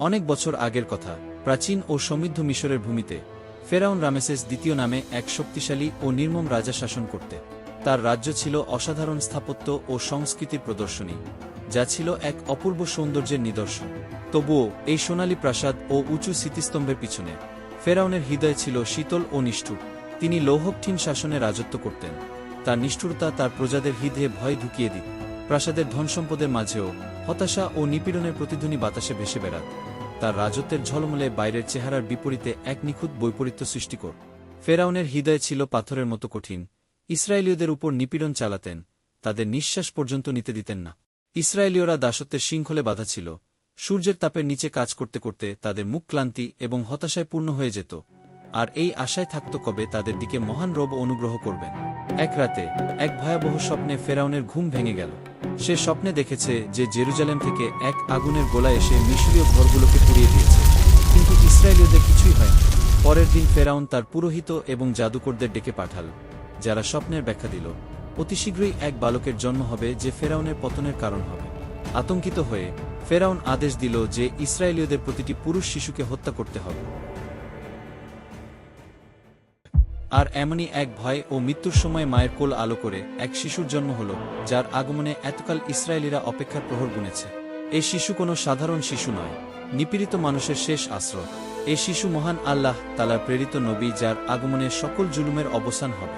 অনেক বছর আগের কথা, প্রাচীন ও সমৃদ্ধ মিশরের ভূমিতে ফেরাউন রামেসেস দ্বিতীয় নামে এক শক্তিশালী ও নির্মম রাজা শাসন করতে। তার রাজ্য ছিল অসাধারণ স্থাপত্য ও সংস্কৃতির প্রদর্শনী, যা ছিল এক অপূর্ব সৌন্দর্যের নিদর্শন। তবুও এই সোনালী প্রাসাদ ও উঁচু স্মৃতিস্তম্ভের পিছনে ফেরাউনের হৃদয় ছিল শীতল ও নিষ্ঠুর। তিনি লৌহকঠিন শাসনে রাজত্ব করতেন। তার নিষ্ঠুরতা তার প্রজাদের হৃদয়ে ভয় ঢুকিয়ে দিত। প্রাসাদের ধনসম্পদের মাঝেও হতাশা ও নিপীড়নের প্রতিধ্বনি বাতাসে ভেসে বেড়াত। তার রাজত্বের ঝলমলে বাইরের চেহারার বিপরীতে এক নিখুঁত বৈপরীত্য সৃষ্টিকর। ফেরাউনের হৃদয় ছিল পাথরের মতো কঠিন। ইসরায়েলীয়দের উপর নিপীড়ন চালাতেন, তাদের নিঃশ্বাস পর্যন্ত নিতে দিতেন না। ইসরায়েলীয়রা দাসত্বের শৃঙ্খলে বাঁধা ছিল। সূর্যের তাপের নিচে কাজ করতে করতে তাদের মুখ ক্লান্তি এবং হতাশায় পূর্ণ হয়ে যেত, আর এই আশায় থাকত কবে তাদের দিকে মহান রব অনুগ্রহ করবেন। এক রাতে এক ভয়াবহ স্বপ্নে ফেরাউনের ঘুম ভেঙে গেল। সে স্বপ্নে দেখেছে যে জেরুজালেম থেকে এক আগুনের গোলা এসে মিশরীয় ঘরগুলোকে পুড়িয়ে দিয়েছে, কিন্তু ইসরায়েলীয়দের কিছুই হয়নি। পরের দিন ফেরাউন তার পুরোহিত এবং জাদুকরদের ডেকে পাঠাল, যারা স্বপ্নের ব্যাখ্যা দিল। অতি শীঘ্রই এক বালকের জন্ম হবে যে ফেরাউনের পতনের কারণ হবে। আতঙ্কিত হয়ে ফেরাউন আদেশ দিল যে ইসরায়েলীয়দের প্রতিটি পুরুষ শিশুকে হত্যা করতে হবে। আর এমনই এক ভয় ও মৃত্যুর সময় মায়ের কোল আলো করে এক শিশুর জন্ম হল, যার আগমনে এতকাল ইসরায়েলীরা অপেক্ষার প্রহর গুনেছে। এই শিশু কোনো সাধারণ শিশু নয়, নিপীড়িত মানুষের শেষ আশ্রয়। এই শিশু মহান আল্লাহ তাআলার প্রেরিত নবী, যার আগমনে সকল জুলুমের অবসান হবে।